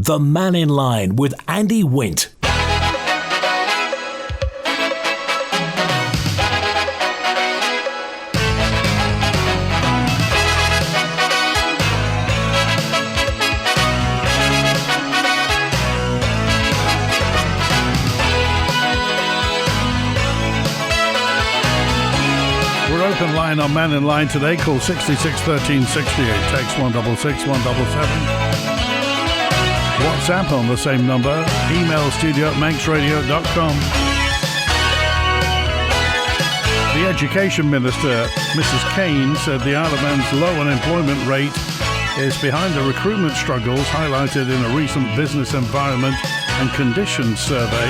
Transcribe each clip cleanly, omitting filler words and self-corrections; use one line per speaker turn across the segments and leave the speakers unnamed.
The Mannin Line with Andy Wint.
Open line on Mannin Line today. Call 66 13 68. Text 166 177. WhatsApp on the same number. Email studio@manxradio.com. The Education Minister, Mrs. Kane, said the Isle of Man's low unemployment rate is behind the recruitment struggles highlighted in a recent business environment and conditions survey.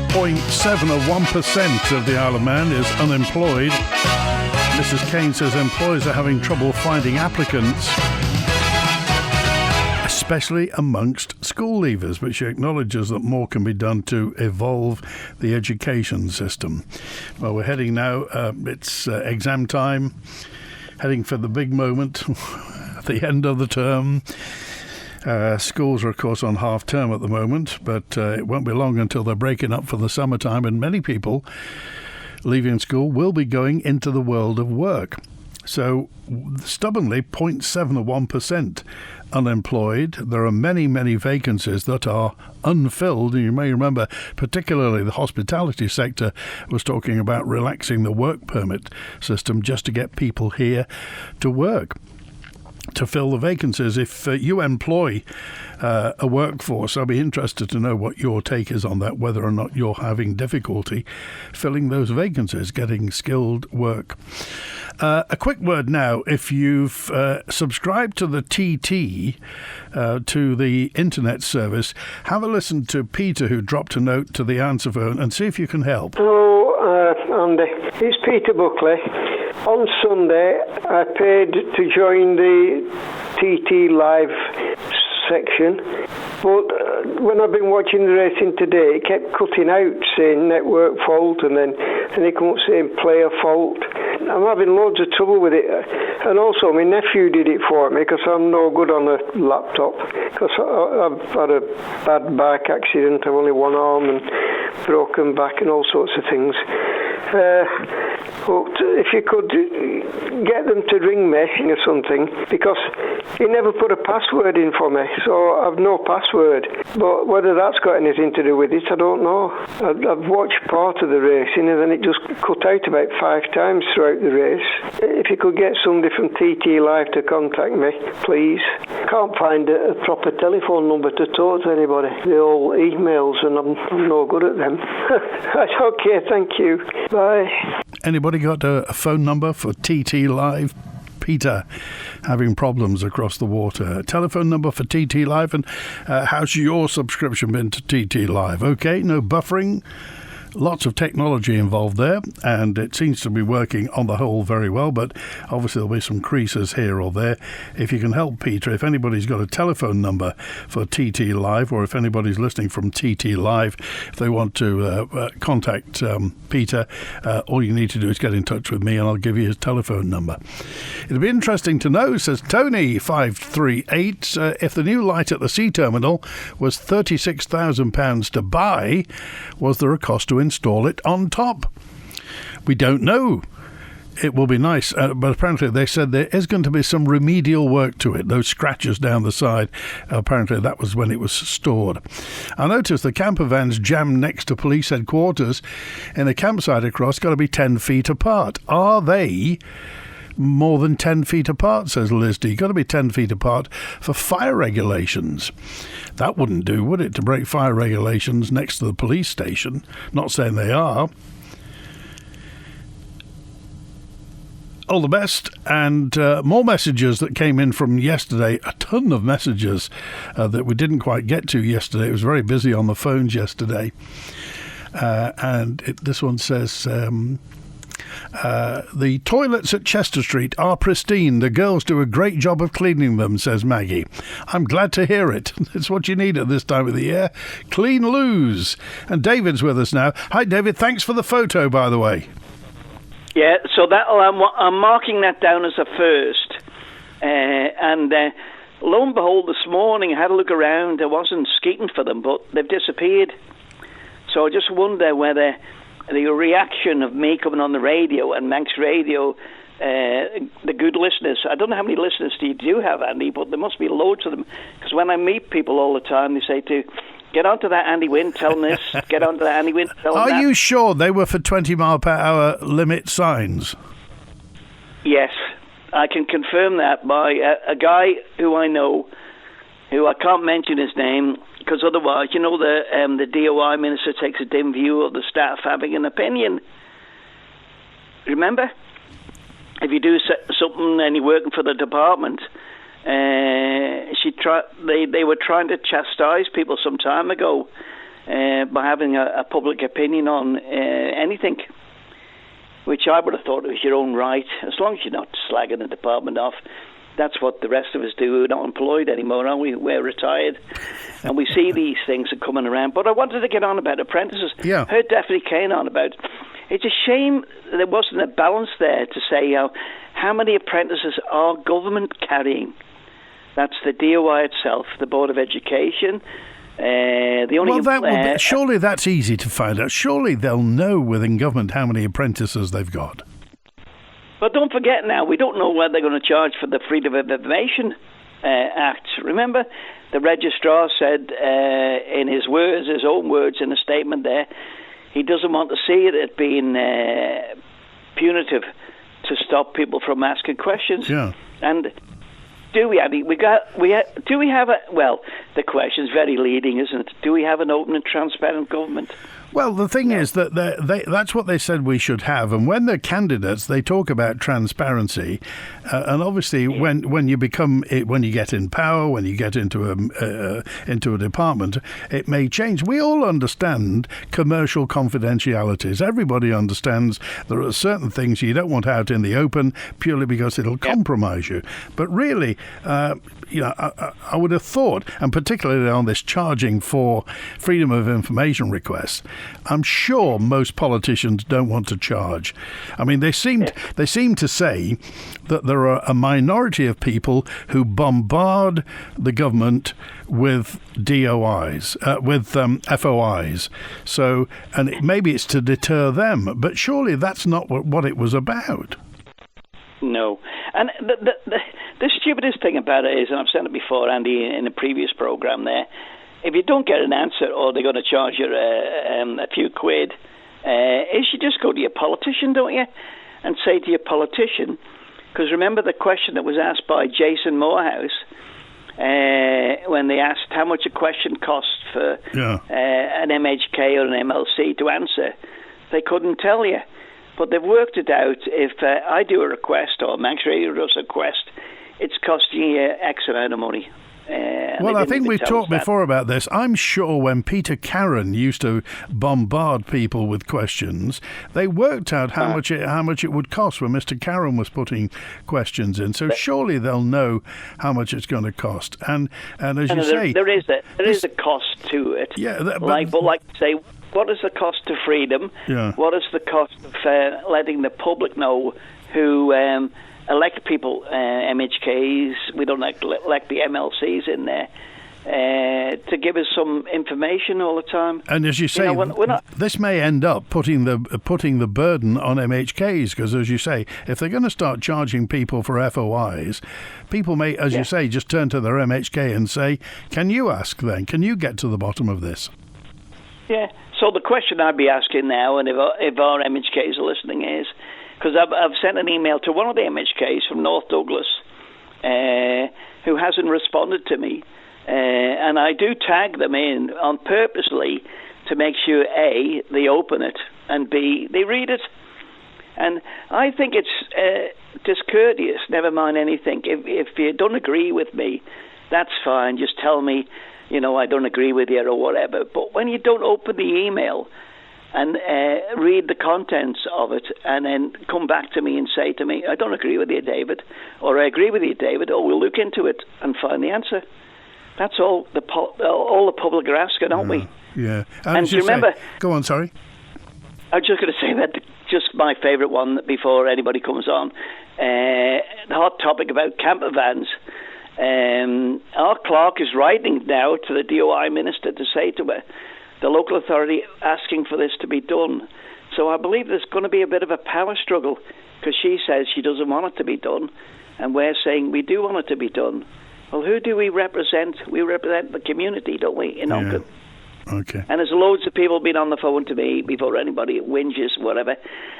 0.7% of the Isle of Man is unemployed. Mrs. Kane says employers are having trouble finding applicants, especially amongst school leavers, but she acknowledges that more can be done to evolve the education system. Well, we're heading now, it's exam time, heading for the big moment at the end of the term. Schools are, of course, on half-term at the moment, but it won't be long until they're breaking up for the summertime, and many people leaving school will be going into the world of work. So, stubbornly, 0.71% unemployed. There are many, many vacancies that are unfilled. And you may remember, particularly the hospitality sector was talking about relaxing the work permit system just to get people here to work, to fill the vacancies. If you employ a workforce, I'll be interested to know what your take is on that, whether or not you're having difficulty filling those vacancies, getting skilled work. A quick word now, if you've subscribed to the TT, to the internet service, have a listen to Peter, who dropped a note to the answer phone, and see if you can help.
Hello, Andy. It's Peter Buckley. On Sunday, I paid to join the TT Live section, but when I've been watching the racing today, it kept cutting out, saying network fault, and then it come up saying player fault. I'm having loads of trouble with it, and also my nephew did it for me because I'm no good on a laptop, because I've had a bad bike accident. I've only one arm and broken back and all sorts of things. But if you could get them to ring me or something, because he never put a password in for me, so I've no password. But whether that's got anything to do with it, I don't know. I've watched part of the racing, and then it just cut out about 5 times throughout the race. If you could get somebody from TT Live to contact me, please. Can't find a proper telephone number to talk to anybody. They're all emails, and I'm no good at them. Okay, thank you. Bye.
Anybody got a phone number for TT Live? Peter having problems across the water. Telephone number for TT Live, and how's your subscription been to TT Live? Okay, no buffering. Lots of technology involved there, and it seems to be working on the whole very well, but obviously there'll be some creases here or there. If you can help Peter, if anybody's got a telephone number for TT Live, or if anybody's listening from TT Live, if they want to contact Peter, all you need to do is get in touch with me and I'll give you his telephone number. It'll be interesting to know, says Tony538, if the new light at the sea terminal was £36,000 to buy, was there a cost to install it on top? We don't know. It will be nice, but apparently they said there is going to be some remedial work to it. Those scratches down the side, apparently that was when it was stored. I noticed the camper vans jammed next to police headquarters in a campsite across got to be 10 feet apart. Are they more than 10 feet apart, says Liz D? Got to be 10 feet apart for fire regulations. That wouldn't do, would it, to break fire regulations next to the police station? Not saying they are. All the best, and more messages that came in from yesterday. A ton of messages that we didn't quite get to yesterday. It was very busy on the phones yesterday. This one says, the toilets at Chester Street are pristine. The girls do a great job of cleaning them, says Maggie. I'm glad to hear it. It's what you need at this time of the year. Clean loos. And David's with us now. Hi, David. Thanks for the photo, by the way.
Yeah, so I'm marking that down as a first. And lo and behold, this morning I had a look around. There wasn't skeeting for them, but they've disappeared. So I just wonder whether the reaction of me coming on the radio and Manx Radio, the good listeners, I don't know how many listeners you do have, Andy, but there must be loads of them. Because when I meet people all the time, they say to get onto that Andy Wint, tell them this, get onto that Andy Wint, tell them that.
Are you sure they were for 20 mile per hour limit signs?
Yes, I can confirm that by a guy who I know, who I can't mention his name, because otherwise, the DOI minister takes a dim view of the staff having an opinion. Remember? If you do something and you're working for the department, they were trying to chastise people some time ago by having a public opinion on anything, which I would have thought was your own right, as long as you're not slagging the department off. That's what the rest of us do. We're not employed anymore, are we? We're retired. And we see these things are coming around. But I wanted to get on about apprentices.
Yeah.
Heard Daphne Kane on about. It's a shame there wasn't a balance there to say how many apprentices are government carrying. That's the DOI itself, the Board of Education.
Surely that's easy to find out. Surely they'll know within government how many apprentices they've got.
But don't forget now, we don't know whether they're going to charge for the Freedom of Information Act. Remember, the registrar said in his own words in a statement there, he doesn't want to see it being punitive to stop people from asking questions.
Yeah.
And do we, Andy? Do we have the question's very leading, isn't it? Do we have an open and transparent government?
Well, the thing is that that's what they said we should have, and when they're candidates, they talk about transparency, and obviously, when you get in power, when you get into a department, it may change. We all understand commercial confidentialities. Everybody understands there are certain things you don't want out in the open purely because it'll compromise you. But really, I would have thought, and particularly on this charging for freedom of information requests, I'm sure most politicians don't want to charge. I mean, they seem to say that there are a minority of people who bombard the government with DOIs, with FOIs. So, and maybe it's to deter them, but surely that's not what it was about.
No. And the stupidest thing about it is, and I've said it before, Andy, in a previous programme there, if you don't get an answer or they're going to charge you a few quid, you should just go to your politician, don't you? And say to your politician, because remember the question that was asked by Jason Morehouse when they asked how much a question costs for an MHK or an MLC to answer, they couldn't tell you. But they've worked it out. If I do a request or Manx Radio does a request, it's costing you X amount of money.
Well, I think we've talked before about this. I'm sure when Peter Carron used to bombard people with questions, they worked out how much it would cost when Mr. Carron was putting questions in. So surely they'll know how much it's going to cost. And as you say,
there is a cost to it.
Yeah,
like say, what is the cost to freedom?
Yeah.
What is the cost of letting the public know who elect people, MHKs, we don't elect the MLCs in there, to give us some information all the time.
And as you say, this may end up putting the burden on MHKs, because as you say, if they're going to start charging people for FOIs, people may, as you say, just turn to their MHK and say, can you ask then? Can you get to the bottom of this? Yeah.
So the question I'd be asking now, and if our MHKs are listening, is, because I've sent an email to one of the MHKs from North Douglas who hasn't responded to me, and I do tag them in on purposely to make sure A, they open it, and B, they read it. And I think it's discourteous, never mind anything. If you don't agree with me, that's fine, just tell me, I don't agree with you or whatever. But when you don't open the email and read the contents of it and then come back to me and say to me, I don't agree with you, David, or I agree with you, David, or we'll look into it and find the answer. That's all the public are asking, aren't we?
Yeah.
And remember...
Go on, sorry.
I was just going to say that just my favourite one before anybody comes on. The hot topic about camper vans. Our clerk is writing now to the DOI minister to say to her, the local authority asking for this to be done. So I believe there's going to be a bit of a power struggle, because she says she doesn't want it to be done, and we're saying we do want it to be done. Well, who do we represent? We represent the community, don't we, in Oakham?
Okay.
And there's loads of people been on the phone to me before anybody whinges, whatever,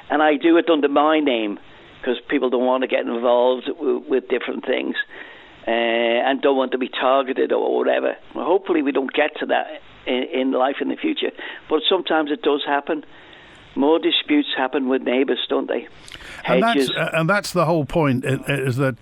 and I do it under my name, because people don't want to get involved with different things, and don't want to be targeted or whatever. Well, hopefully we don't get to that in life in the future, but sometimes it does happen. More disputes happen with neighbours, don't they?
And that's the whole point, is that,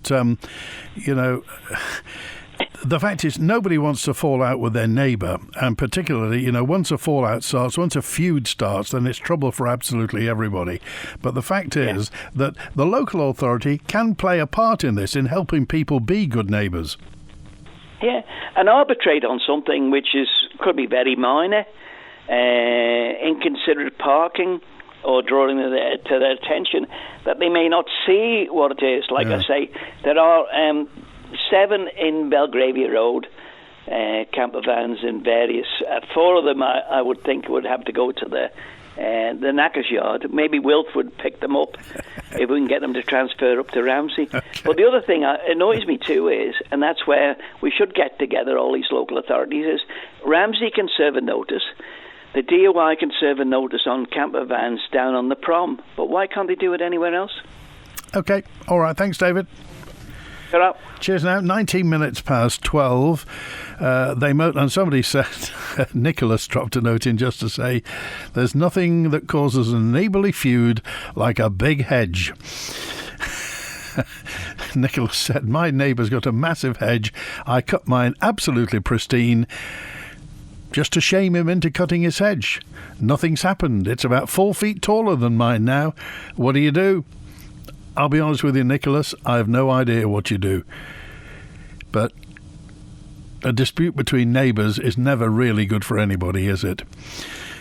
the fact is nobody wants to fall out with their neighbour, and particularly, once a fallout starts, once a feud starts, then it's trouble for absolutely everybody. But the fact is that the local authority can play a part in this, in helping people be good neighbours. Yeah,
and arbitrate on something which could be very minor, inconsiderate parking, or drawing to their attention that they may not see what it is. Like I say, there are 7 in Belgravia Road, camper vans in various. 4 of them I would think would have to go to the Knackers yard. Maybe Wilf would pick them up if we can get them to transfer up to Ramsey. Okay. But the other thing that annoys me too is, and that's where we should get together, all these local authorities, is Ramsey can serve a notice. The DOI can serve a notice on camper vans down on the prom, but why can't they do it anywhere else?
Okay, all right, thanks, David.
Shut up.
Cheers now. 19 minutes past 12. And somebody said, Nicholas dropped a note in just to say, there's nothing that causes a neighbourly feud like a big hedge. Nicholas said, my neighbour's got a massive hedge. I cut mine absolutely pristine, just to shame him into cutting his hedge. Nothing's happened. It's about 4 feet taller than mine now. What do you do? I'll be honest with you, Nicholas, I have no idea what you do. But a dispute between neighbours is never really good for anybody, is it?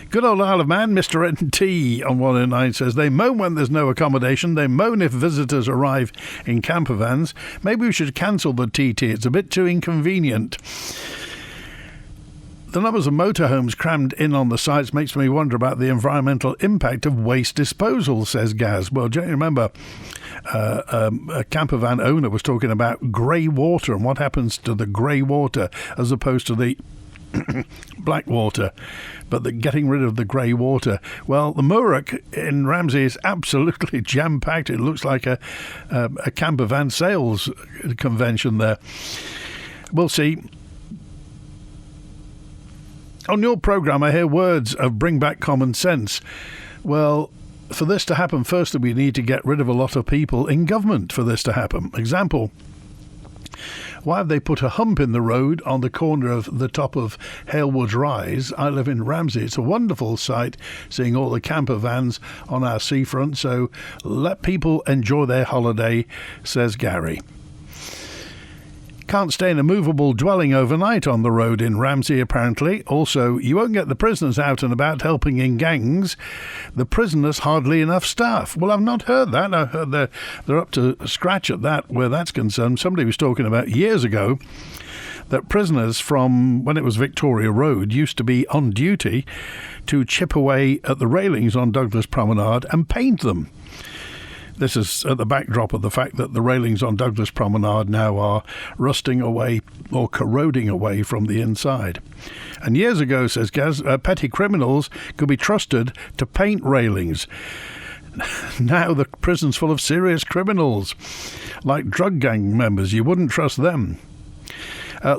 Good old Isle of Man, Mr. N.T. on 109 says, they moan when there's no accommodation. They moan if visitors arrive in camper vans. Maybe we should cancel the TT. It's a bit too inconvenient. The numbers of motorhomes crammed in on the sites makes me wonder about the environmental impact of waste disposal, says Gaz. Well, do you remember a camper van owner was talking about grey water and what happens to the grey water as opposed to the black water, but getting rid of the grey water. Well, the Murrock in Ramsey is absolutely jam-packed. It looks like a camper van sales convention there. We'll see. On your programme, I hear words of bring back common sense. Well, for this to happen, first we need to get rid of a lot of people in government for this to happen. Example, why have they put a hump in the road on the corner of the top of Halewood Rise? I live in Ramsey. It's a wonderful sight seeing all the camper vans on our seafront, so let people enjoy their holiday, says Gary. Can't stay in a movable dwelling overnight on the road in Ramsey, apparently. Also, you won't get the prisoners out and about helping in gangs. The prisoners hardly enough staff. Well, I've not heard that. I heard they're up to scratch at that, where that's concerned. Somebody was talking about years ago that prisoners from when it was Victoria Road used to be on duty to chip away at the railings on Douglas Promenade and paint them. This is at the backdrop of the fact that the railings on Douglas Promenade now are rusting away or corroding away from the inside. And years ago, says Gaz, petty criminals could be trusted to paint railings. Now the prison's full of serious criminals, like drug gang members. You wouldn't trust them.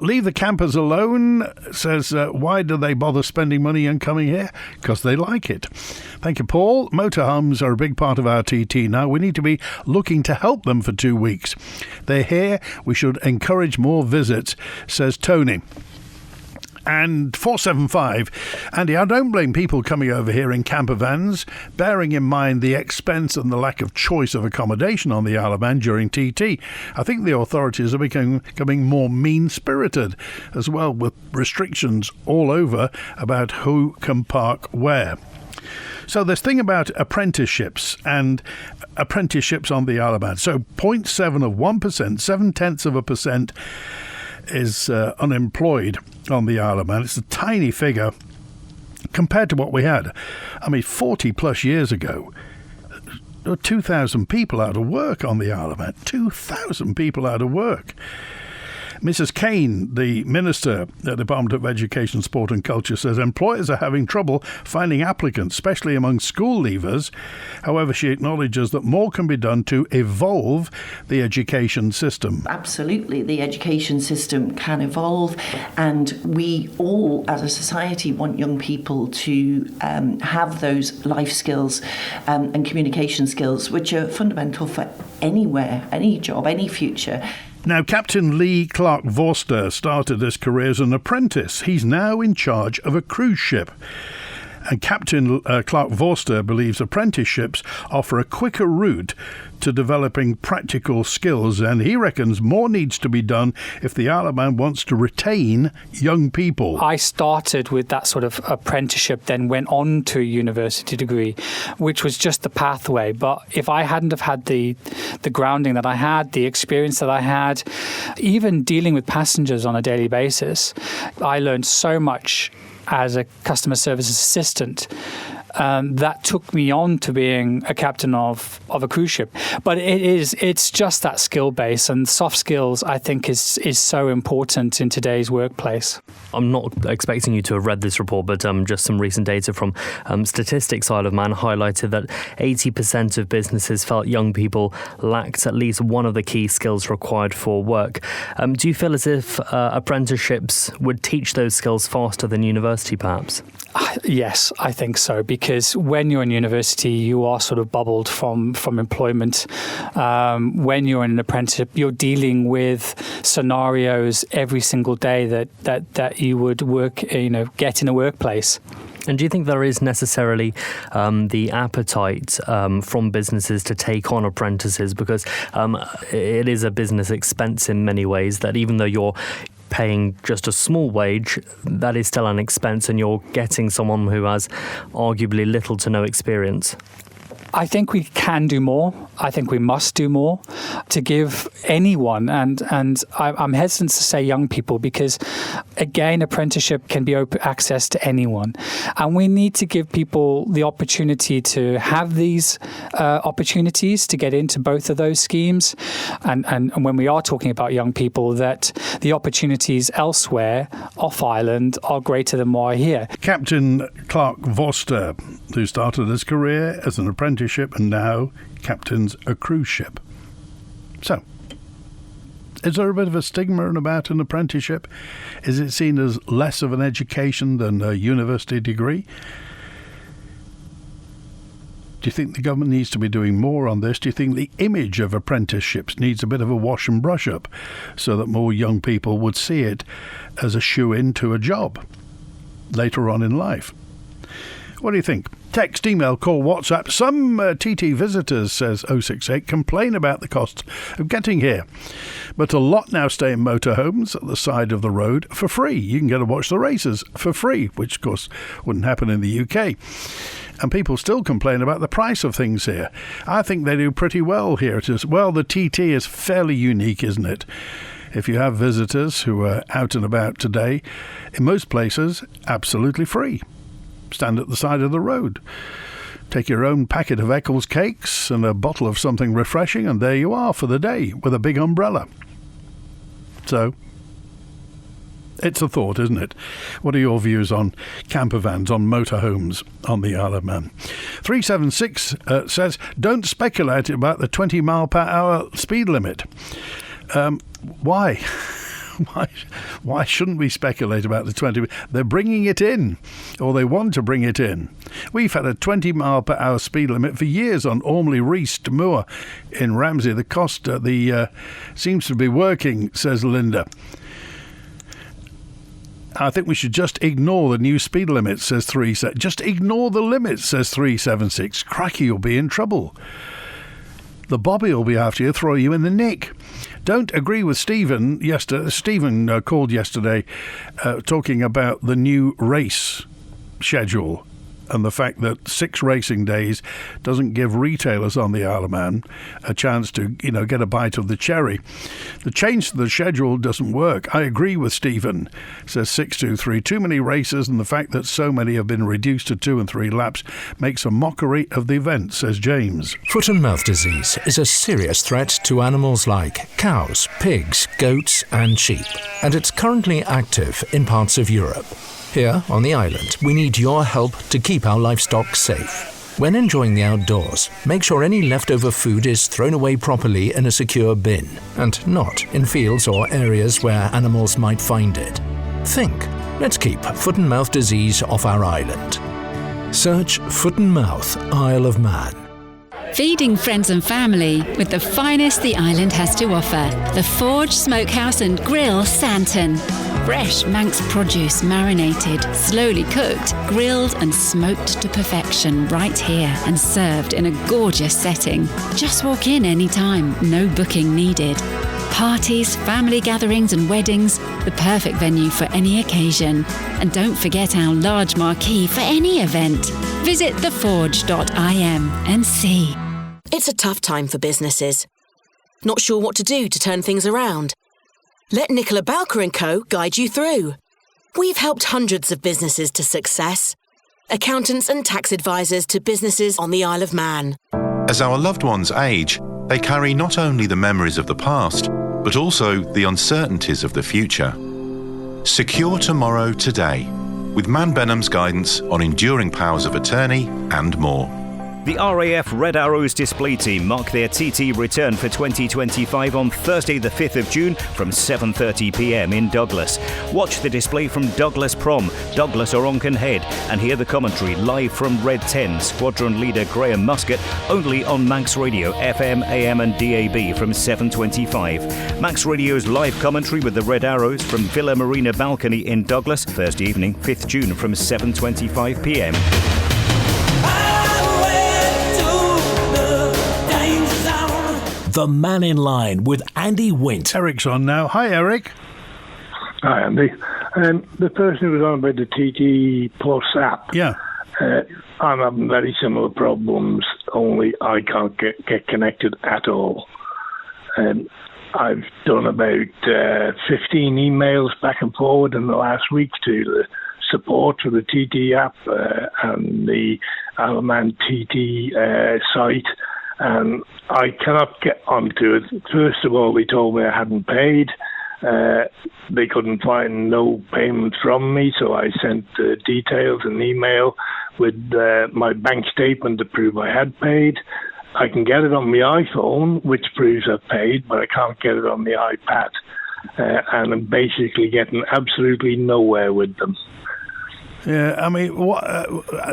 Leave the campers alone, says, why do they bother spending money and coming here? Because they like it. Thank you, Paul. Motorhomes are a big part of our TT now. We need to be looking to help them for 2 weeks. They're here. We should encourage more visits, says Tony. And 475, Andy, I don't blame people coming over here in camper vans, bearing in mind the expense and the lack of choice of accommodation on the Isle of Man during TT. I think the authorities are becoming more mean-spirited as well, with restrictions all over about who can park where. So this thing about apprenticeships and apprenticeships on the Isle of Man. So 0.7 of 1%, 0.7% is unemployed on the Isle of Man. It's a tiny figure compared to what we had. I mean, 40 plus years ago, there were 2,000 people out of work on the Isle of Man. 2,000 people out of work. Mrs. Kane, the Minister at the Department of Education, Sport and Culture, says employers are having trouble finding applicants, especially among school leavers. However, she acknowledges that more can be done to evolve the education system.
Absolutely, the education system can evolve, and we all, as a society, want young people to have those life skills and communication skills, which are fundamental for anywhere, any job, any future.
Now, Captain Lee Clark Vorster started his career as an apprentice. He's now in charge of a cruise ship. And Captain Clark Vorster believes apprenticeships offer a quicker route to developing practical skills, and he reckons more needs to be done if the Isle of Man wants to retain young people.
I started with that sort of apprenticeship, then went on to a university degree, which was just the pathway. But if I hadn't have had the grounding that I had, the experience that I had, even dealing with passengers on a daily basis, I learned so much as a customer service assistant that took me on to being a captain of a cruise ship. But it's just that skill base, and soft skills, I think, is so important in today's workplace.
I'm not expecting you to have read this report, but just some recent data from Statistics Isle of Man highlighted that 80% of businesses felt young people lacked at least one of the key skills required for work. Do you feel as if apprenticeships would teach those skills faster than university, perhaps?
Yes, I think so, because when you're in university, you are sort of bubbled from employment. When you're in an apprenticeship, you're dealing with scenarios every single day that you would get in a workplace.
And do you think there is necessarily the appetite from businesses to take on apprentices? Because it is a business expense in many ways, that even though you're paying just a small wage, that is still an expense, and you're getting someone who has arguably little to no experience.
I think we can do more. I think we must do more to give anyone, and I'm hesitant to say young people, because again, apprenticeship can be open access to anyone, and we need to give people the opportunity to have these opportunities to get into both of those schemes, and when we are talking about young people, that the opportunities elsewhere off island are greater than what are here.
Captain Clark Vorster, who started his career as an apprenticeship and now captains a cruise ship. So, is there a bit of a stigma about an apprenticeship? Is it seen as less of an education than a university degree? Do you think the government needs to be doing more on this? Do you think the image of apprenticeships needs a bit of a wash and brush up so that more young people would see it as a shoe-in to a job later on in life? What do you think? Text, email, call, WhatsApp. Some TT visitors, says 068, complain about the cost of getting here. But a lot now stay in motorhomes at the side of the road for free. You can go to watch the races for free, which of course wouldn't happen in the UK. And people still complain about the price of things here. I think they do pretty well here. It is, well, the TT is fairly unique, isn't it? If you have visitors who are out and about today, in most places, absolutely free. Stand at the side of the road. Take your own packet of Eccles cakes and a bottle of something refreshing, and there you are for the day with a big umbrella. So, it's a thought, isn't it? What are your views on camper vans, on motorhomes on the Isle of Man? 376 says, don't speculate about the 20 mile per hour speed limit. Why? Why shouldn't we speculate about the 20? They're bringing it in, or they want to bring it in. We've had a 20 mile per hour speed limit for years on Ormley Rees to Moor in Ramsey. The cost seems to be working, says Linda. I think we should just ignore the new speed limit, says 376. Just ignore the limits, says 376. Cracky, you'll be in trouble. The Bobby will be after you, throw you in the nick. Don't agree with Stephen. Stephen called yesterday talking about the new race schedule and the fact that 6 racing days doesn't give retailers on the Isle of Man a chance to, get a bite of the cherry. The change to the schedule doesn't work. I agree with Stephen, says 623. Too many races, and the fact that so many have been reduced to 2 and 3 laps makes a mockery of the event, says James.
Foot and mouth disease is a serious threat to animals like cows, pigs, goats and sheep, and it's currently active in parts of Europe. Here on the island, we need your help to keep our livestock safe. When enjoying the outdoors, make sure any leftover food is thrown away properly in a secure bin, and not in fields or areas where animals might find it. Think. Let's keep foot and mouth disease off our island. Search Foot and Mouth Isle of Man.
Feeding friends and family with the finest the island has to offer. The Forge Smokehouse and Grill Santon. Fresh Manx produce marinated, slowly cooked, grilled and smoked to perfection right here and served in a gorgeous setting. Just walk in anytime, no booking needed. Parties, family gatherings and weddings, the perfect venue for any occasion. And don't forget our large marquee for any event. Visit theforge.im and see.
It's a tough time for businesses. Not sure what to do to turn things around? Let Nicola Bowker & Co. guide you through. We've helped hundreds of businesses to success. Accountants and tax advisors to businesses on the Isle of Man.
As our loved ones age, they carry not only the memories of the past, but also the uncertainties of the future. Secure tomorrow today with Man Benham's guidance on enduring powers of attorney and more.
The RAF Red Arrows display team mark their TT return for 2025 on Thursday the 5th of June from 7:30pm in Douglas. Watch the display from Douglas Prom, Douglas or Onken Head, and hear the commentary live from Red 10, Squadron Leader Graham Muscat, only on Manx Radio, FM, AM and DAB from 7:25. Manx Radio's live commentary with the Red Arrows from Villa Marina Balcony in Douglas, Thursday evening, 5th June from 7:25pm.
The Mannin Line with Andy Wint.
Eric's on now. Hi, Eric.
Hi, Andy. The person who was on about the TT Plus app.
Yeah.
I'm having very similar problems, only I can't get connected at all. I've done about 15 emails back and forward in the last week to the support for the TT app and the Isle of Man TT site. And I cannot get onto it. First of all, they told me I hadn't paid. They couldn't find no payment from me, so I sent details and email with my bank statement to prove I had paid. I can get it on my iPhone, which proves I've paid, but I can't get it on the iPad. And I'm basically getting absolutely nowhere with them.
Yeah, I mean,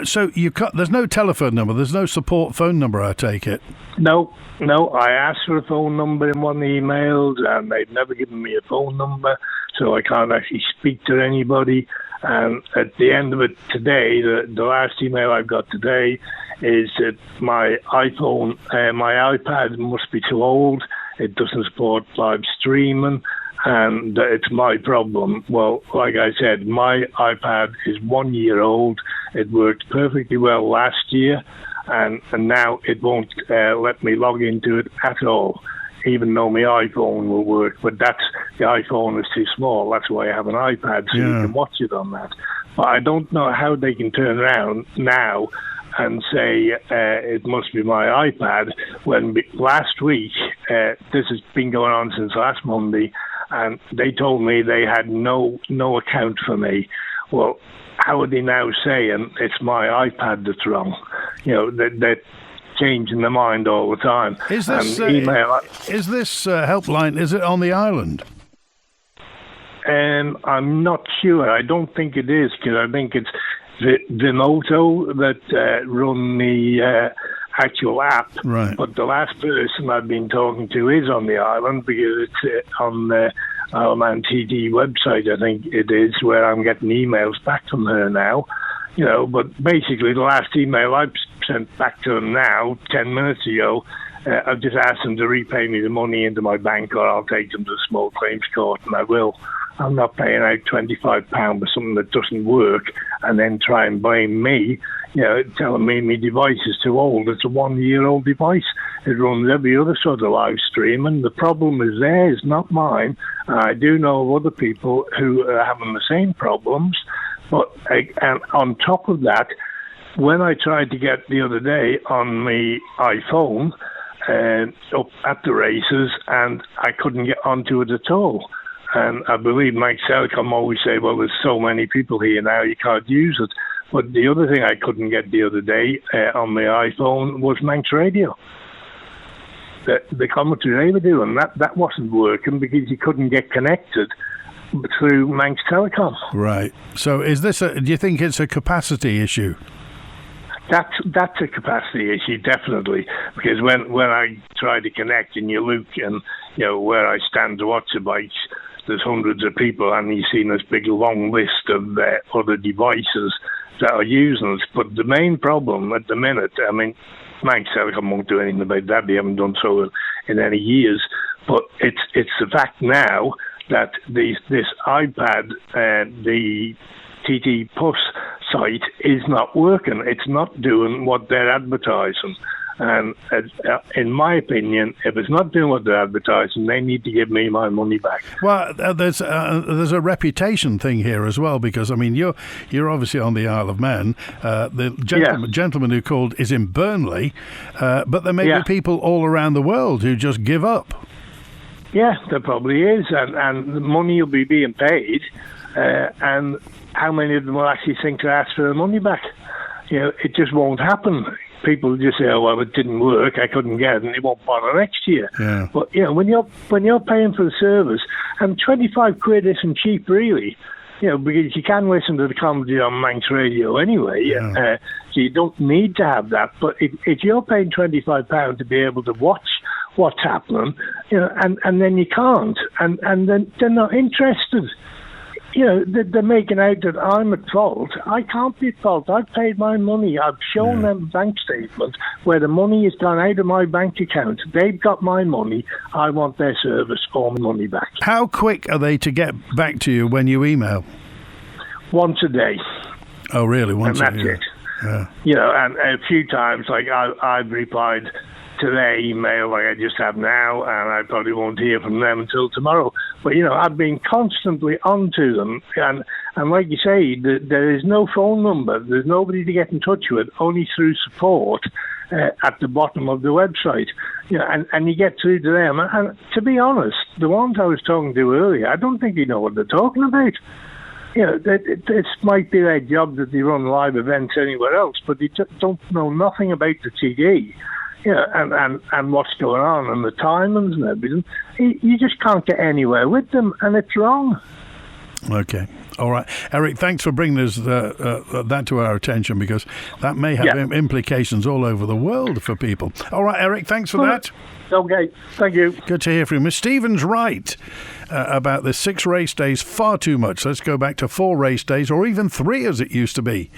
so there's no telephone number, there's no support phone number, I take it?
No, I asked for a phone number in one of the emails, and they've never given me a phone number, so I can't actually speak to anybody. And at the end of it today, the last email I've got today is that my iPhone, my iPad must be too old, it doesn't support live streaming, and it's my problem. Well, like I said, my iPad is 1 year old. It worked perfectly well last year, and now it won't let me log into it at all, even though my iPhone will work. But the iPhone is too small. That's why I have an iPad, so you can watch it on that. But I don't know how they can turn around now and say it must be my iPad, when last week, this has been going on since last Monday, and they told me they had no account for me. Well, how are they now saying it's my iPad that's wrong? You know, they're changing their mind all the time.
Is this helpline, is it on the island?
I'm not sure. I don't think it is, because I think it's Vimoto that run the actual app.
Right.
But the last person I've been talking to is on the island, because it's on the Isle of Man TT website, I think it is, where I'm getting emails back from her now. You know, but basically the last email I've sent back to them now, 10 minutes ago, I've just asked them to repay me the money into my bank, or I'll take them to the small claims court, and I will. I'm not paying out £25 for something that doesn't work and then try and blame me, telling me my device is too old. It's a 1-year-old device. It runs every other sort of live stream, and the problem is theirs, not mine. I do know of other people who are having the same problems, and on top of that, when I tried to get the other day on my iPhone up at the races, and I couldn't get onto it at all. And I believe Mike Telecom always say, well, there's so many people here now, you can't use it. But the other thing I couldn't get the other day on my iPhone was Manx Radio. The commentary they were doing, that wasn't working because you couldn't get connected through Manx Telecom.
Right. So do you think it's a capacity issue?
That's a capacity issue, definitely, because when I try to connect and you look and where I stand to watch the bikes, there's hundreds of people and you've seen this big long list of other devices that are using it. But the main problem at the minute, I mean, Manx Telecom won't do anything about that. They haven't done so in any years. But it's the fact now that this iPad, the TT Plus site is not working. It's not doing what they're advertising. And in my opinion, if it's not doing what they're advertising, they need to give me my money back.
Well, there's a reputation thing here as well, because I mean you're obviously on the Isle of Man. The gentleman who called is in Burnley, but there may be people all around the world who just give up.
Yeah, there probably is, and the money will be being paid, and how many of them will actually think to ask for their money back? It just won't happen. People just say, "Oh, well, it didn't work. I couldn't get it," and they won't bother next year. Yeah. But when you're paying for the service, and £25 isn't cheap, really. Because you can listen to the comedy on Manx Radio anyway. Yeah. So you don't need to have that. But if you're paying £25 to be able to watch what's happening, and then you can't, and then they're not interested. They're making out that I'm at fault. I can't be at fault. I've paid my money. I've shown them bank statements where the money has gone out of my bank account. They've got my money. I want their service or my money back.
How quick are they to get back to you when you email?
Once a day.
Oh, really? Once a day?
And that's it. Yeah. And a few times, like I've replied to their email like I just have now, and I probably won't hear from them until tomorrow. But, I've been constantly on to them, and like you say, there is no phone number. There's nobody to get in touch with, only through support at the bottom of the website. And you get through to them. And to be honest, the ones I was talking to earlier, I don't think they know what they're talking about. This might be their job that they run live events anywhere else, but they just don't know nothing about the TD. And what's going on and the timings and everything. You just can't get anywhere with them, and it's wrong.
Okay. All right. Eric, thanks for bringing us that to our attention, because that may have implications all over the world for people. All right, Eric, thanks for that.
Okay, thank you.
Good to hear from you. Miss Stephen's right about the 6 race days, far too much. Let's go back to 4 race days, or even 3 as it used to be.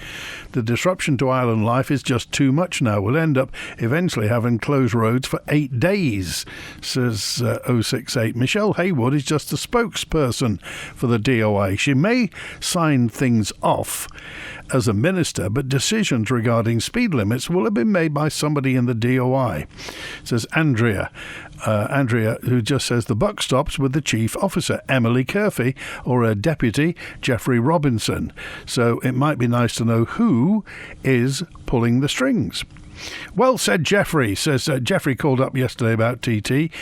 The disruption to island life is just too much now. We'll end up eventually having closed roads for 8 days, says 068. Michelle Haywood is just a spokesperson for the DOI. She may sign things off as a minister, but decisions regarding speed limits will have been made by somebody in the DOI, says Andrea. Andrea, who just says the buck stops with the chief officer, Emily Curfey, or her deputy, Jeffrey Robinson. So it might be nice to know who is pulling the strings. Well said, Jeffrey, says Jeffrey called up yesterday about TT.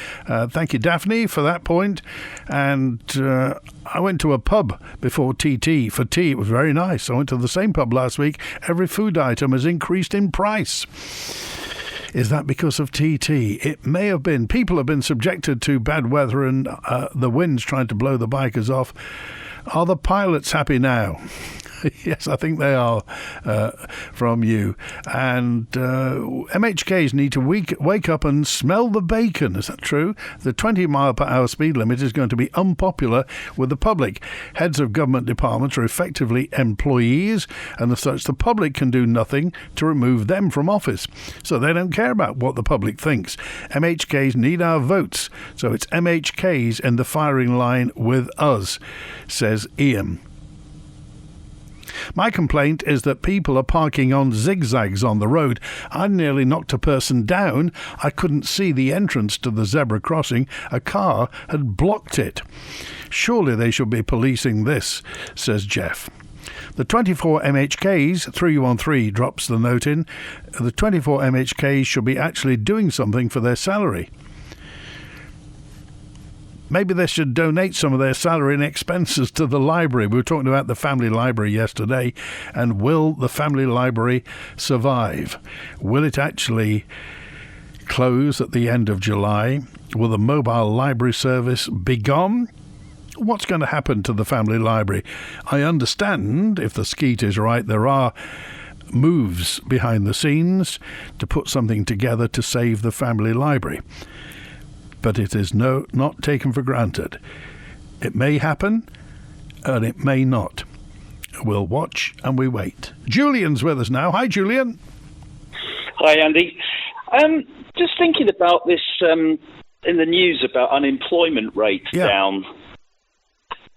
Thank you, Daphne, for that point. And I went to a pub before TT for tea. It was very nice. I went to the same pub last week. Every food item has increased in price. Is that because of TT? It may have been. People have been subjected to bad weather and the winds trying to blow the bikers off. Are the pilots happy now? Yes, I think they are from you. And MHKs need to wake up and smell the bacon. Is that true? The 20 mile per hour speed limit is going to be unpopular with the public. Heads of government departments are effectively employees, and as such, the public can do nothing to remove them from office. So they don't care about what the public thinks. MHKs need our votes. So it's MHKs in the firing line with us, says Ian. My complaint is that people are parking on zigzags on the road. I nearly knocked a person down. I couldn't see the entrance to the zebra crossing. A car had blocked it. Surely they should be policing this, says Jeff. The 24 MHKs, 313 drops the note in, the 24 MHKs should be actually doing something for their salary. Maybe they should donate some of their salary and expenses to the library. We were talking about the family library yesterday, and will the family library survive? Will it actually close at the end of July? Will the mobile library service be gone? What's going to happen to the family library? I understand, if the skeet is right, there are moves behind the scenes to put something together to save the family library. But it is not taken for granted. It may happen, and it may not. We'll watch and we wait. Julian's with us now. Hi, Julian.
Hi, Andy. Just thinking about this in the news about unemployment rates down.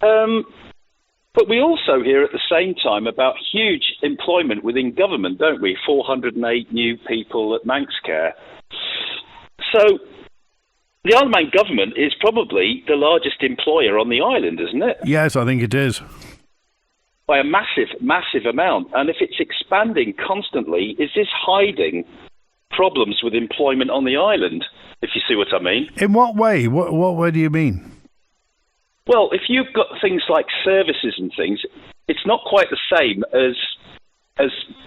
But we also hear at the same time about huge employment within government, don't we? 408 new people at Manxcare. So the Isle of Man government is probably the largest employer on the island, isn't it?
Yes, I think it is.
By a massive, massive amount. And if it's expanding constantly, is this hiding problems with employment on the island, if you see what I mean?
In what way? What way do you mean?
Well, if you've got things like services and things, it's not quite the same as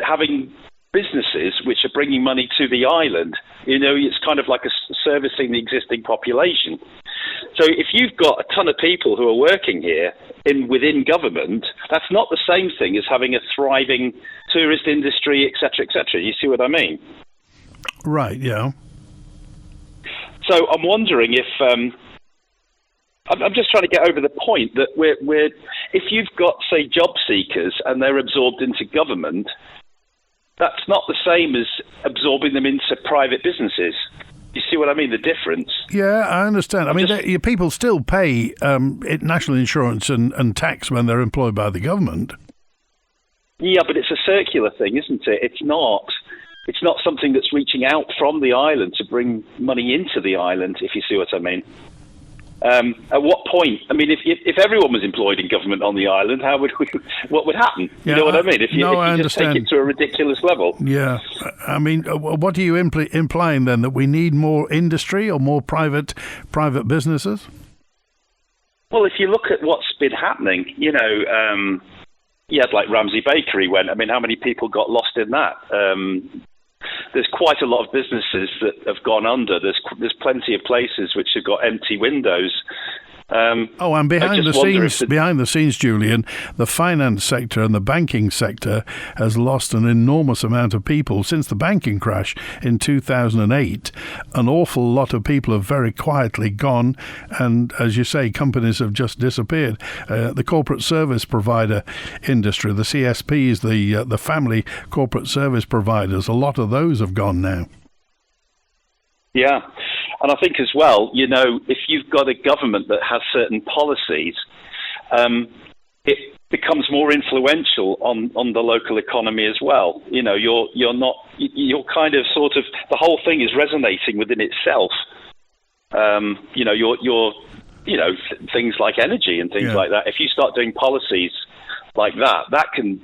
having businesses which are bringing money to the island. You know, it's kind of like servicing the existing population. So if you've got a ton of people who are working here within government, that's not the same thing as having a thriving tourist industry, etc., etc. You see what I mean?
Right, yeah.
So I'm wondering if... I'm just trying to get over the point that we're if you've got, say, job seekers and they're absorbed into government, that's not the same as absorbing them into private businesses. You see what I mean, the difference?
Yeah, I understand. I mean, people still pay national insurance and tax when they're employed by the government.
Yeah, but it's a circular thing, isn't it? It's not something that's reaching out from the island to bring money into the island, if you see what I mean. At what point? I mean, if everyone was employed in government on the island, what would happen? You know what I mean? If you just take it to a ridiculous level.
Yeah. I mean, what are you implying then? That we need more industry or more private businesses?
Well, if you look at what's been happening, you know, you had like Ramsey Bakery went. I mean, how many people got lost in that? There's quite a lot of businesses that have gone under. There's plenty of places which have got empty windows.
And behind the scenes, Julian, the finance sector and the banking sector has lost an enormous amount of people since the banking crash in 2008. An awful lot of people have very quietly gone, and as you say, companies have just disappeared. The corporate service provider industry, the CSPs, the family corporate service providers, a lot of those have gone now.
Yeah. And I think as well, you know, if you've got a government that has certain policies, it becomes more influential on the local economy as well. You know, you're kind of sort of, the whole thing is resonating within itself. You know, things like energy and things like that. If you start doing policies like that can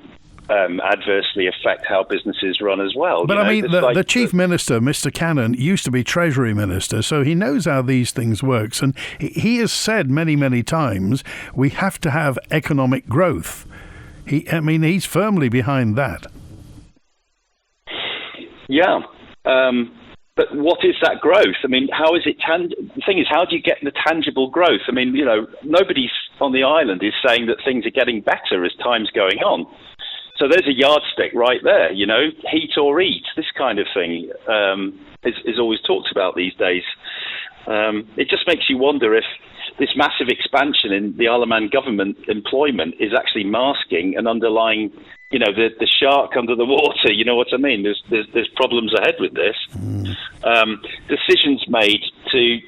adversely affect how businesses run as well.
But I mean, the Chief Minister, Mr. Cannon, used to be Treasury Minister, so he knows how these things work. And he has said many, many times, we have to have economic growth. He's firmly behind that.
Yeah. But what is that growth? I mean, how is it the thing is, how do you get the tangible growth? I mean, you know, nobody on the island is saying that things are getting better as time's going on. So there's a yardstick right there, heat or eat, this kind of thing is always talked about these days. It just makes you wonder if this massive expansion in the Isle of Man government employment is actually masking an underlying, the shark under the water. You know what I mean? There's problems ahead with this. Decisions made to,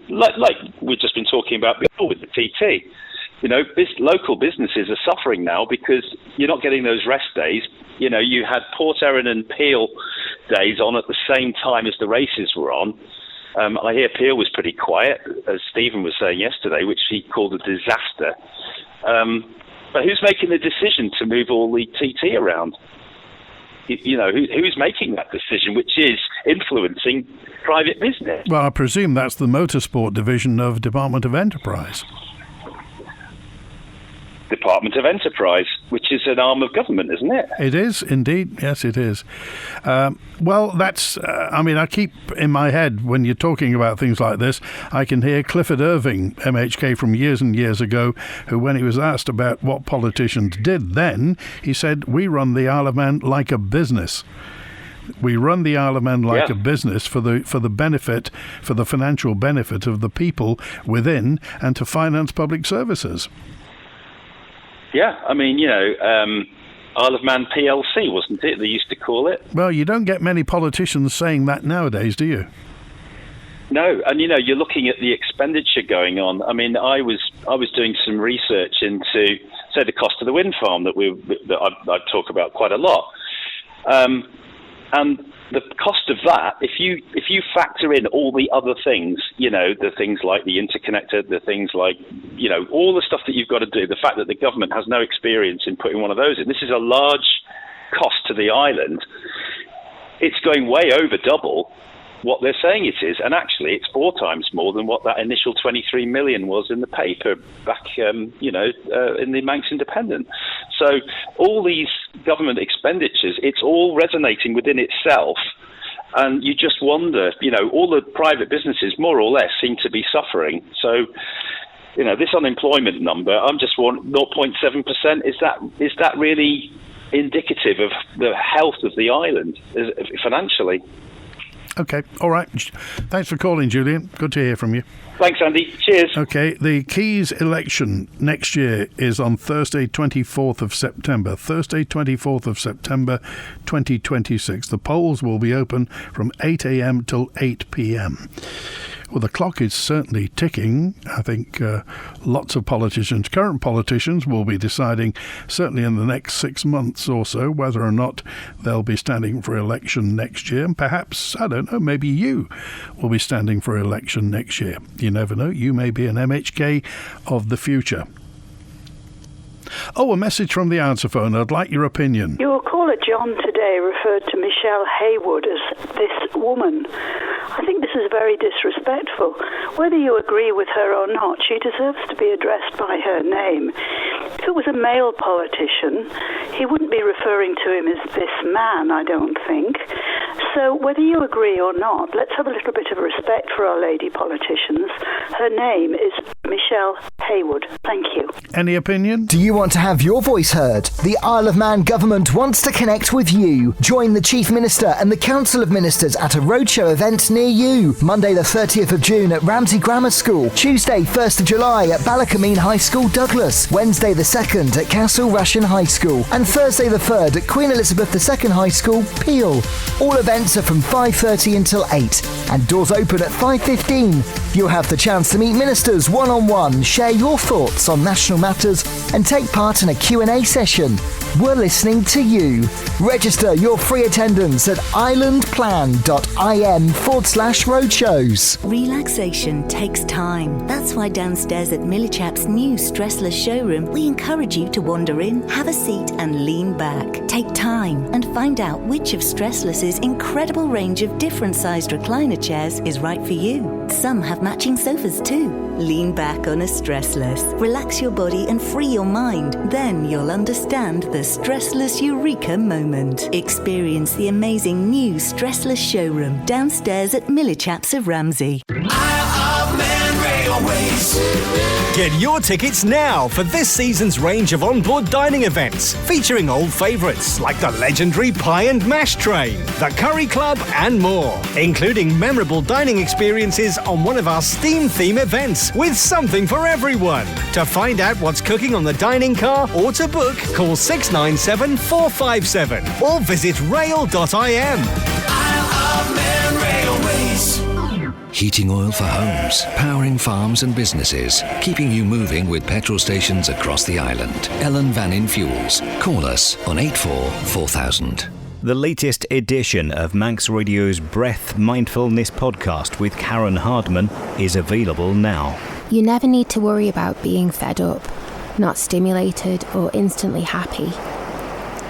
like we've just been talking about before with the TT. Local businesses are suffering now because you're not getting those rest days. You had Port Erin and Peel days on at the same time as the races were on. I hear Peel was pretty quiet, as Stephen was saying yesterday, which he called a disaster. But who's making the decision to move all the TT around? Who's making that decision, which is influencing private business?
Well, I presume that's the motorsport division of Department of Enterprise.
Department of Enterprise, which is an arm of government, isn't it?
It is, indeed. Yes, it is. Well, that's, I keep in my head, when you're talking about things like this, I can hear Clifford Irving, MHK from years and years ago, who, when he was asked about what politicians did then, he said, we run the Isle of Man like a business. We run the Isle of Man like a business for the benefit, for the financial benefit of the people within and to finance public services.
Yeah, Isle of Man PLC, wasn't it? They used to call it.
Well, you don't get many politicians saying that nowadays, do you?
No, and you're looking at the expenditure going on. I was doing some research into, say, the cost of the wind farm that I talk about quite a lot, and the cost of that, if you factor in all the other things, the things like the interconnector, the things like, all the stuff that you've got to do, the fact that the government has no experience in putting one of those in, this is a large cost to the island. It's going way over double what they're saying it is, and actually it's 4 times more than what that initial 23 million was in the paper back, in the Manx Independent. So all these government expenditures, it's all resonating within itself, and you just wonder, all the private businesses more or less seem to be suffering. So, this unemployment number, I'm just 0.7%. Is that really indicative of the health of the island financially?
Okay, all right. Thanks for calling, Julian. Good to hear from you.
Thanks, Andy. Cheers.
Okay, the Keys election next year is on Thursday, 24th of September. Thursday, 24th of September, 2026. The polls will be open from 8 a.m. till 8 p.m. Well, the clock is certainly ticking. I think lots of politicians, current politicians, will be deciding, certainly in the next 6 months or so, whether or not they'll be standing for election next year. And perhaps, I don't know, maybe you will be standing for election next year. You never know. You may be an MHK of the future. Oh, a message from the answer phone. I'd like your opinion.
Your caller John today referred to Michelle Haywood as this woman. I think this is very disrespectful. Whether you agree with her or not, she deserves to be addressed by her name. If it was a male politician, he wouldn't be referring to him as this man, I don't think. So whether you agree or not, let's have a little bit of respect for our lady politicians. Her name is Michelle Haywood. Thank you.
Any opinion?
Do you want to have your voice heard? The Isle of Man government wants to connect with you. Join the Chief Minister and the Council of Ministers at a roadshow event near you. Monday the 30th of June at Ramsey Grammar School. Tuesday 1st of July at Ballacameen High School, Douglas. Wednesday the 2nd at Castle Rushen High School. And Thursday the 3rd at Queen Elizabeth II High School, Peel. All events are from 5:30 until 8 and doors open at 5:15. You'll have the chance to meet ministers one-on-one, share your thoughts on national matters and take part in a Q&A session. We're listening to you. Register your free attendance at islandplan.im/roadshows.
Relaxation takes time. That's why downstairs at Millichap's new Stressless showroom, we encourage you to wander in, have a seat and lean back. Take time and find out which of Stressless's incredible range of different sized recliner chairs is right for you. Some have matching sofas too. Lean back on a Stressless. Relax your body and free your mind. Then you'll understand the Stressless Eureka moment. Experience the amazing new Stressless showroom downstairs at Millichap's of Ramsey.
Isle of Man Radio Railways.
Get your tickets now for this season's range of onboard dining events featuring old favourites like the legendary Pie and Mash Train, the Curry Club and more, including memorable dining experiences on one of our Steam theme events with something for everyone. To find out what's cooking on the dining car or to book, call 697 457 or visit rail.im.
Isle of Man Railways.
Heating oil for homes, powering farms and businesses, keeping you moving with petrol stations across the island. Ellen Vannin Fuels. Call us on 844000.
The latest edition of Manx Radio's Breath Mindfulness podcast with Karen Hardman is available now.
You never need to worry about being fed up, not stimulated or instantly happy.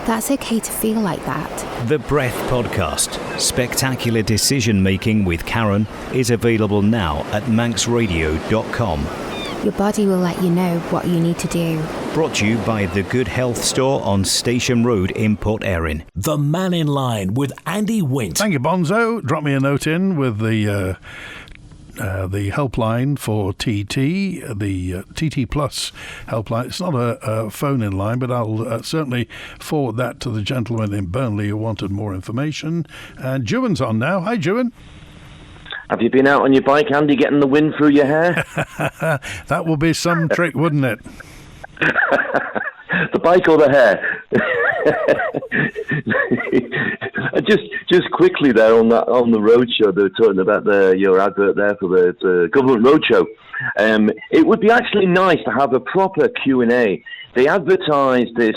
That's okay to feel like that.
The Breath podcast, spectacular decision making with Karen, is available now at manxradio.com.
Your body will let you know what you need to do.
Brought to you by the Good Health Store on Station Road in Port Erin.
The Mannin Line with Andy Wint.
Thank you, Bonzo. Drop me a note in with the helpline for TT, the TT Plus helpline. It's not a phone-in line, but I'll certainly forward that to the gentleman in Burnley who wanted more information. And Juan's on now. Hi, Juan.
Have you been out on your bike, Andy, getting the wind through your hair?
That will be some trick, wouldn't it?
The bike or the hair? Just quickly there on the roadshow, they were talking about your advert there for the government roadshow. It would be actually nice to have a proper Q&A. They advertise this,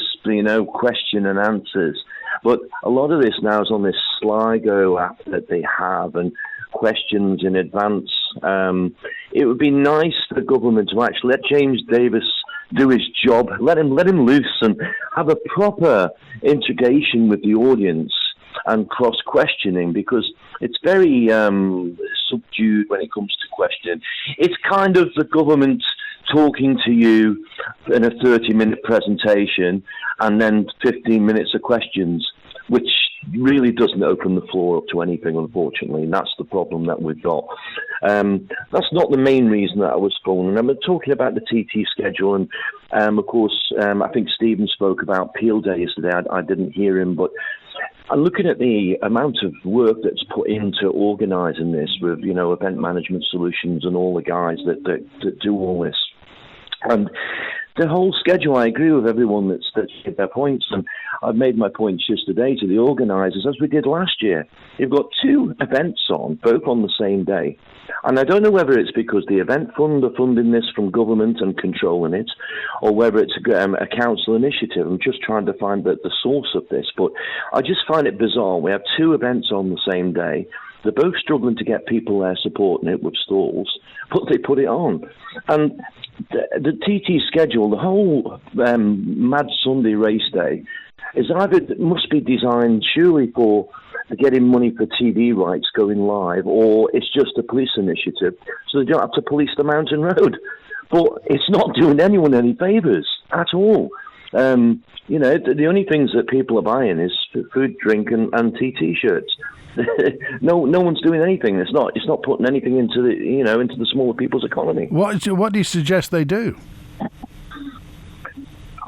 question and answers, but a lot of this now is on this Sligo app that they have and questions in advance. It would be nice for the government to actually let James Davis do his job, let him loose and have a proper integration with the audience and cross-questioning, because it's very subdued when it comes to questioning. It's kind of the government talking to you in a 30-minute presentation and then 15 minutes of questions, which really doesn't open the floor up to anything, unfortunately, and that's the problem that we've got. That's not the main reason that I was phoning. I'm talking about the TT schedule, and of course, I think Stephen spoke about Peel Day yesterday. I didn't hear him, but I'm looking at the amount of work that's put into organising this with, event management solutions and all the guys that do all this. And the whole schedule, I agree with everyone that's hit their points, and I've made my points yesterday to the organisers, as we did last year. You've got 2 events on, both on the same day. And I don't know whether it's because the event fund are funding this from government and controlling it, or whether it's a council initiative. I'm just trying to find the source of this, but I just find it bizarre. We have 2 events on the same day. They're both struggling to get people there supporting it with stalls, but they put it on. And the TT schedule, the whole Mad Sunday race day, must be designed surely for getting money for TV rights going live, or it's just a police initiative, so they don't have to police the mountain road. But it's not doing anyone any favours at all. The only things that people are buying is food, drink, and TT shirts. No one's doing anything. It's not putting anything into the smaller people's economy.
What do you suggest they do?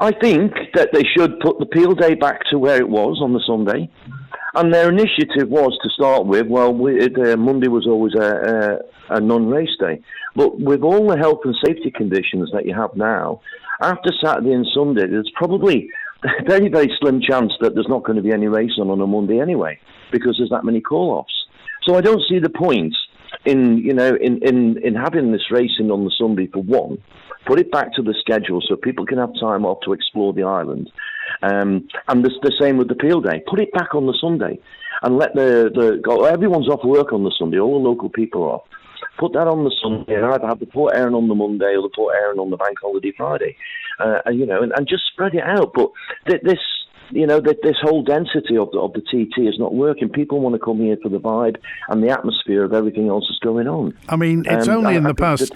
I think that they should put the Peel Day back to where it was on the Sunday. And their initiative was to start with, Monday was always a non-race day. But with all the health and safety conditions that you have now, after Saturday and Sunday, there's probably a very, very slim chance that there's not going to be any race on a Monday anyway, because there's that many call-offs. So I don't see the point in having this racing on the Sunday for one. Put it back to the schedule so people can have time off to explore the island. And the same with the Peel Day. Put it back on the Sunday and let everyone's off work on the Sunday. All the local people are off. Put that on the Sunday and either have the Port Erin on the Monday or the Port Erin on the Bank Holiday Friday. And just spread it out. But this this whole density of the TT is not working. People want to come here for the vibe and the atmosphere of everything else that's going on.
I mean, it's only in the past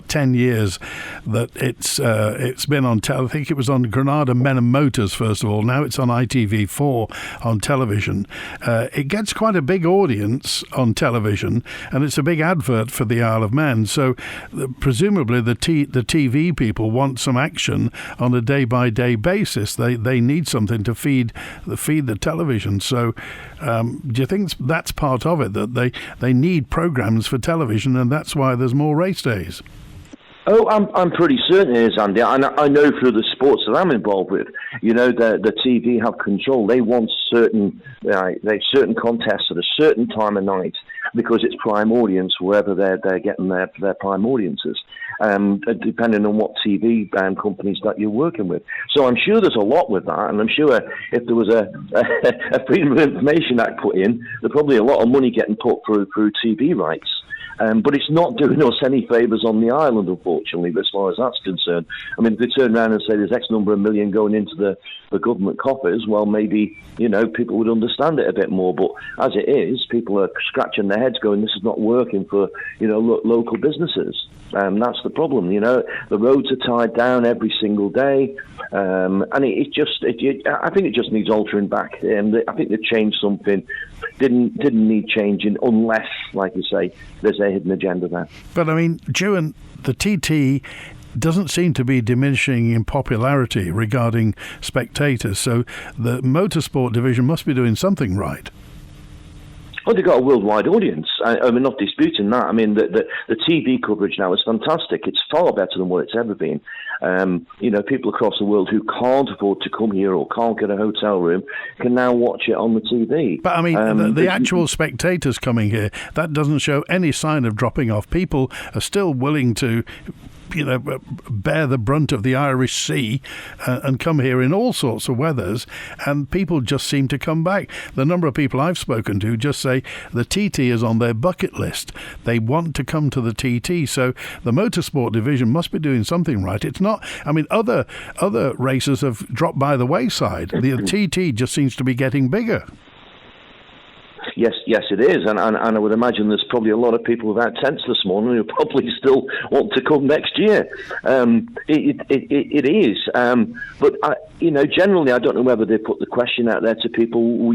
10 years that it's been on. I think it was on Granada Men and Motors first of all. Now it's on ITV4 on television. It gets quite a big audience on television, and it's a big advert for the Isle of Man. So presumably the TV people want some action on a day-by-day basis. They need something to feed the television. So do you think that's part of it, that they need programs for television, and that's why there's more race days?
Oh, I'm pretty certain it is, Andy. I know through the sports that I'm involved with, the TV have control. They want certain contests at a certain time of night because it's prime audience wherever they're getting their prime audiences, depending on what TV companies that you're working with. So I'm sure there's a lot with that, and I'm sure if there was a Freedom of Information Act put in, there's probably a lot of money getting put through TV rights. But it's not doing us any favours on the island, unfortunately, as far as that's concerned. I mean, if they turn around and say there's X number of million going into the government coffers, well, maybe, people would understand it a bit more. But as it is, people are scratching their heads going, this is not working for, local businesses. That's the problem, The roads are tied down every single day. And I think it just needs altering back. I think they've changed something. Didn't need changing unless, like you say, there's a hidden agenda there.
But I mean, Jewin, the TT doesn't seem to be diminishing in popularity regarding spectators. So the motorsport division must be doing something right.
Well, they've got a worldwide audience. I'm not disputing that. I mean, the TV coverage now is fantastic. It's far better than what it's ever been. People across the world who can't afford to come here or can't get a hotel room can now watch it on the TV.
But I mean, the actual spectators coming here, that doesn't show any sign of dropping off. People are still willing to bear the brunt of the Irish Sea and come here in all sorts of weathers, and people just seem to come back. The number of people I've spoken to just say the TT is on their bucket list. They want to come to the TT, so the motorsport division must be doing something right. It's not, I mean, other races have dropped by the wayside. The TT just seems to be getting bigger.
Yes, it is, and I would imagine there's probably a lot of people without tents this morning who probably still want to come next year. It is, but generally, I don't know whether they put the question out there to people.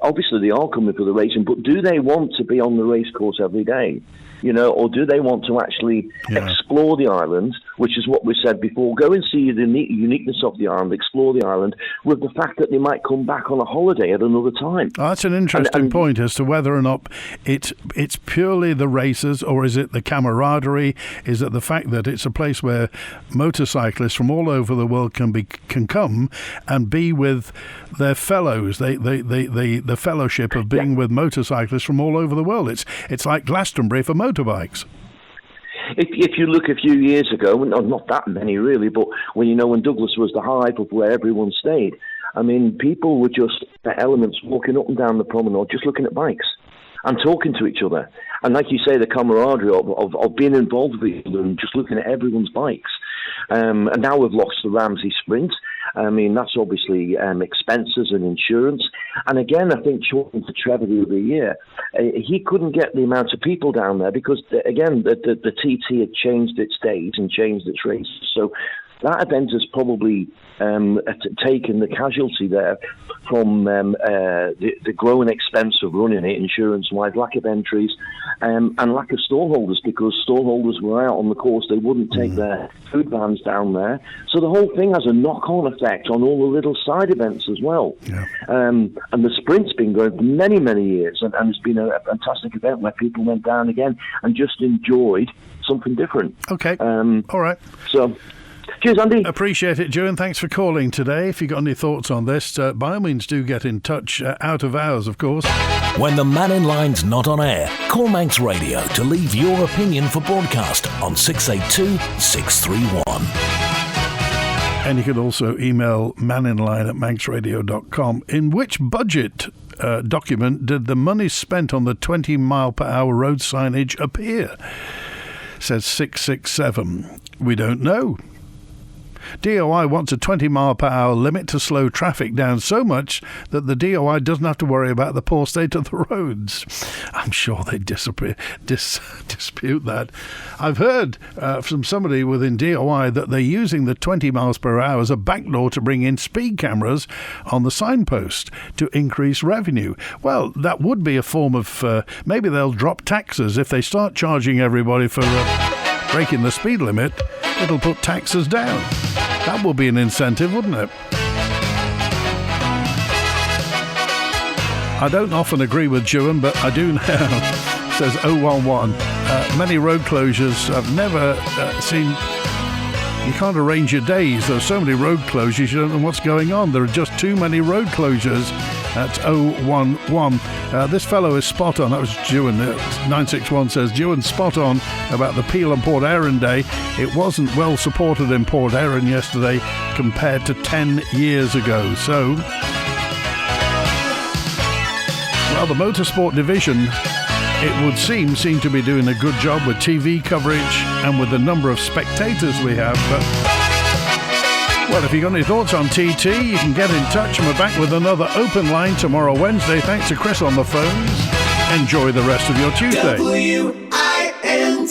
Obviously they are coming for the racing, but do they want to be on the race course every day? Or do they want to actually explore the island, which is what we said before, go and see the uniqueness of the island, explore the island, with the fact that they might come back on a holiday at another time.
Oh, that's an interesting point as to whether or not it's purely the races, or is it the camaraderie? Is it the fact that it's a place where motorcyclists from all over the world can come and be with their fellows, the fellowship of being with motorcyclists from all over the world. It's like Glastonbury for motorbikes.
If you look a few years ago, not that many really, but when Douglas was the hive of where everyone stayed, I mean, people were just elements walking up and down the promenade, just looking at bikes and talking to each other. And like you say, the camaraderie of being involved with each other and just looking at everyone's bikes. And now we've lost the Ramsey Sprint. I mean, that's obviously expenses and insurance. And again, I think talking to Trevor the other year, he couldn't get the amount of people down there because, again, the TT had changed its days and changed its races. So that event has probably taken the casualty there from the growing expense of running it, insurance-wise, lack of entries, and lack of stallholders, because stallholders were out on the course. They wouldn't take their food vans down there. So the whole thing has a knock-on effect on all the little side events as well. Yeah. And the sprint's been going for many, many years, and it's been a fantastic event where people went down again and just enjoyed something different.
Okay. All right.
So... cheers, Andy.
Appreciate it, Joe, and thanks for calling today. If you've got any thoughts on this, by all means do get in touch, out of hours, of course.
When the Mannin Line's not on air, call Manx Radio to leave your opinion for broadcast on 682 631.
And you can also email manninline@manxradio.com. In which budget document did the money spent on the 20-mile-per-hour road signage appear? Says 667. We don't know. DOI wants a 20 mile per hour limit to slow traffic down so much that the DOI doesn't have to worry about the poor state of the roads. I'm sure they dispute that. I've heard from somebody within DOI that they're using the 20 miles per hour as a backdoor to bring in speed cameras on the signpost to increase revenue. Well, that would be a form of, maybe they'll drop taxes. If they start charging everybody for breaking the speed limit, it'll put taxes down. That will be an incentive, wouldn't it? I don't often agree with Jewan, but I do now, says 011. Many road closures I've never seen. You can't arrange your days. There are so many road closures, you don't know what's going on. There are just too many road closures. That's 011. This fellow is spot on. That was Jewan. 961 says, Jewan's spot on about the Peel and Port Erin Day. It wasn't well supported in Port Erin yesterday compared to 10 years ago. So, well, the motorsport division, it would seem to be doing a good job with TV coverage and with the number of spectators we have. But, well, if you've got any thoughts on TT, you can get in touch, and we're back with another open line tomorrow, Wednesday. Thanks to Chris on the phones. Enjoy the rest of your Tuesday.
WINT